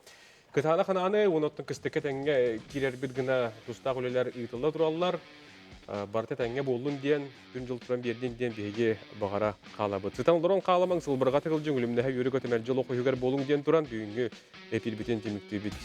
Кытаны қананы, оныттың кістікі тәңге келер бір гіна тұстақ өлелер ұйтылда тұралылар. Барты тәңге болын ден, күн жыл тұран берден ден бейге бағара қалабы. Цитан оларын қаламаң сылбырға тығыл жүңілімді өрі көтемәр жыл оқы үйгер болың ден тұран бүйінгі әпел бітен темікті бет.